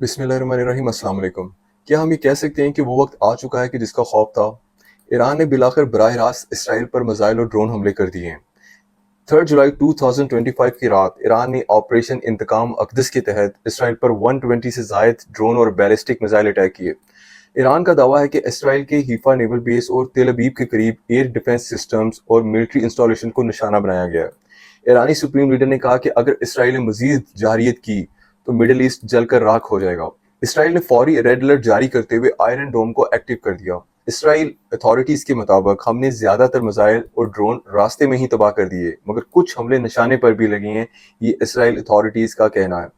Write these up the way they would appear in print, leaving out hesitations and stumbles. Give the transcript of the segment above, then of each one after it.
बिस्मिल्लाहिर्रहमानिर्रहीम, अस्सलाम वालेकुम। क्या हम ये कह सकते हैं कि वो वक्त आ चुका है कि जिसका खौफ था? ईरान ने बिलाकर बराह रास्त इसराइल पर मिसाइल और ड्रोन हमले कर दिए हैं। 3 जुलाई 2025 की रात ईरान ने ऑपरेशन इंतकाम अक़दस के तहत इसराइल पर 120 से ज़ायद ड्रोन और बैलिस्टिक मिसाइल अटैक किए। ईरान का दावा है कि इसराइल के हीफा नेवल बेस और तेल अबीब के करीब एयर डिफेंस सिस्टम्स और मिलिट्री इंस्टॉलेशन को निशाना बनाया गया है। ईरानी सुप्रीम लीडर ने कहा कि अगर इसराइल ने मजीद जारियत की तो मिडल ईस्ट जलकर राख हो जाएगा। इसराइल ने फौरी रेड अलर्ट जारी करते हुए आयरन डोम को एक्टिव कर दिया। इसराइल अथॉरिटीज के मुताबिक हमने ज्यादातर मिसाइल और ड्रोन रास्ते में ही तबाह कर दिए, मगर कुछ हमले निशाने पर भी लगे हैं, ये इसराइल अथॉरिटीज का कहना है।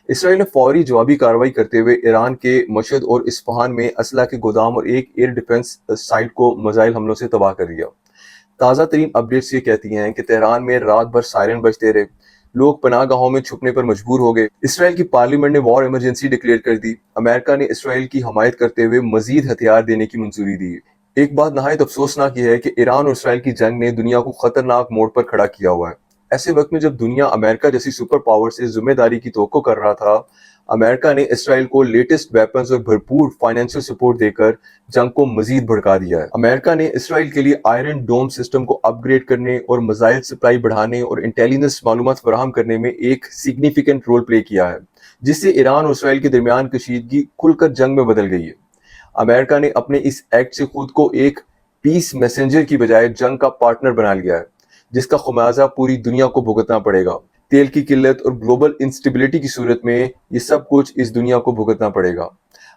इसराइल ने फौरी जवाबी कार्रवाई करते हुए ईरान के मशहद और इस्फहान में असला के गोदाम और एक एयर डिफेंस साइट को मिसाइल हमलों से तबाह कर दिया। ताज़ा तरीन अपडेट्स ये कहती हैं कि तेहरान में रात भर सायरन बजते रहे, लोग पनाह गाहों में छुपने पर मजबूर हो गए। इसराइल की पार्लियामेंट ने वॉर इमरजेंसी डिक्लेयर कर दी। अमेरिका ने इसराइल की हमायत करते हुए मजीद हथियार देने की मंजूरी दी। एक बात नहायत अफसोसनाक यह है कि ईरान और इसराइल की जंग ने दुनिया को खतरनाक मोड़ पर खड़ा किया हुआ है। ऐसे वक्त में जब दुनिया अमेरिका जैसी सुपर पावर से जिम्मेदारी की तवक्को कर रहा था, अमेरिका ने इसराइल को लेटेस्ट वेपन्स और भरपूर फाइनेंशियल सपोर्ट देकर जंग को मजीद भड़का दिया है। अमेरिका ने इसराइल के लिए आयरन डोम सिस्टम को अपग्रेड करने और मिसाइल सप्लाई बढ़ाने और इंटेलिजेंस मालूमात फराहम करने में एक सिग्निफिकेंट रोल प्ले किया है, जिससे ईरान और इसराइल के दरमियान कशीदगी खुलकर जंग में बदल गई है। अमेरिका ने अपने इस एक्ट से खुद को एक पीस मैसेंजर की बजाय जंग का पार्टनर बना लिया है, जिसका खुमाजा पूरी दुनिया को भुगतना पड़ेगा। तेल की किल्लत और ग्लोबल इंस्टेबिलिटी की सूरत में ये सब कुछ इस दुनिया को भुगतना पड़ेगा।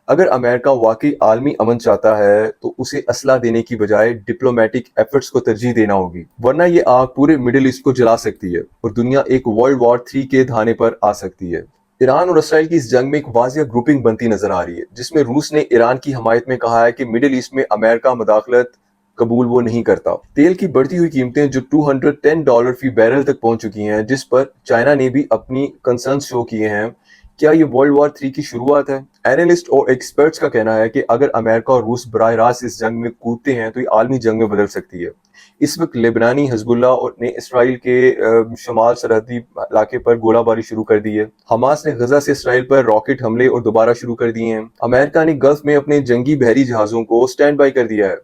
अगर अमेरिका वाकई आलमी अमन चाहता है तो उसे असला देने की बजाय डिप्लोमेटिक एफर्ट्स को तरजीह देना होगी, वरना ये आग पूरे मिडिल ईस्ट को जला सकती है और दुनिया एक वर्ल्ड वॉर 3 के धाने पर आ सकती है। ईरान और इसराइल की इस जंग में एक वाज़िया ग्रुपिंग बनती नजर आ रही है, जिसमें रूस ने ईरान की हमायत में कहा है कि मिडिल ईस्ट में अमेरिका मुदाखलत कबूल वो नहीं करता। तेल की बढ़ती हुई कीमतें जो $210 फी बैरल तक पहुंच चुकी हैं, जिस पर चाइना ने भी अपनी कंसर्न शो किए हैं, क्या ये वर्ल्ड वॉर 3 की शुरुआत है? एनालिस्ट और एक्सपर्ट्स का कहना है कि अगर अमेरिका और रूस बराह रास्त इस जंग में कूदते हैं तो ये आलमी जंग में बदल सकती है। इस वक्त लेबनानी हिजबुल्लाह और ने इसराइल के शमाल सरहदी इलाके पर गोलाबारी शुरू कर दी है। हमास ने गजा से इसराइल पर रॉकेट हमले और दोबारा शुरू कर दिए हैं। अमेरिका ने गल्फ में अपने जंगी बहरी जहाजों को स्टैंड बाई कर दिया है।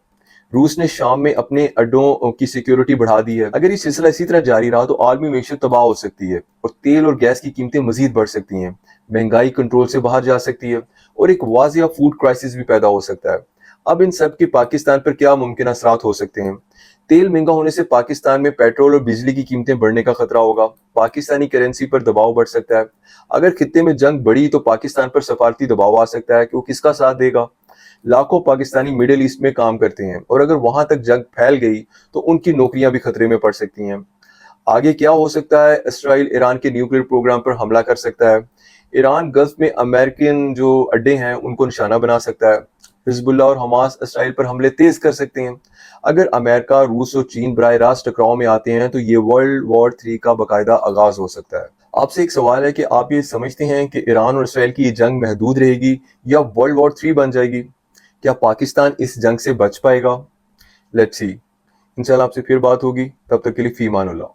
रूस ने शाम में अपने अड्डों की सिक्योरिटी बढ़ा दी है। अगर ये सिलसिला इसी तरह जारी रहा तो आलमी मीशत तबाह हो सकती है और तेल और गैस की कीमतें मजीद बढ़ सकती हैं, महंगाई कंट्रोल से बाहर जा सकती है और एक वाजिया फूड क्राइसिस भी पैदा हो सकता है। अब इन सब के पाकिस्तान पर क्या मुमकिन असरात हो सकते हैं? तेल महंगा होने से पाकिस्तान में पेट्रोल और बिजली की कीमतें बढ़ने का खतरा होगा। पाकिस्तानी करेंसी पर दबाव बढ़ सकता है। अगर खित्ते में जंग बढ़ी तो पाकिस्तान पर सफारती दबाव आ सकता है कि वो किसका साथ देगा। लाखों पाकिस्तानी मिडिल ईस्ट में काम करते हैं और अगर वहां तक जंग फैल गई तो उनकी नौकरियां भी खतरे में पड़ सकती हैं। आगे क्या हो सकता है? इसराइल ईरान के न्यूक्लियर प्रोग्राम पर हमला कर सकता है। ईरान गल्फ में अमेरिकन जो अड्डे हैं उनको निशाना बना सकता है। हिजबुल्लाह और हमास इसराइल पर हमले तेज कर सकते हैं। अगर अमेरिका, रूस और चीन बराह रास्त टकराव में आते हैं तो ये वर्ल्ड वॉर 3 का बाकायदा आगाज हो सकता है। आपसे एक सवाल है कि आप ये समझते हैं कि ईरान और इसराइल की ये जंग महदूद रहेगी या वर्ल्ड वॉर 3 बन जाएगी? क्या पाकिस्तान इस जंग से बच पाएगा? Let's see. इंशाल्लाह आपसे फिर बात होगी, तब तक के लिए फी अमानुल्लाह।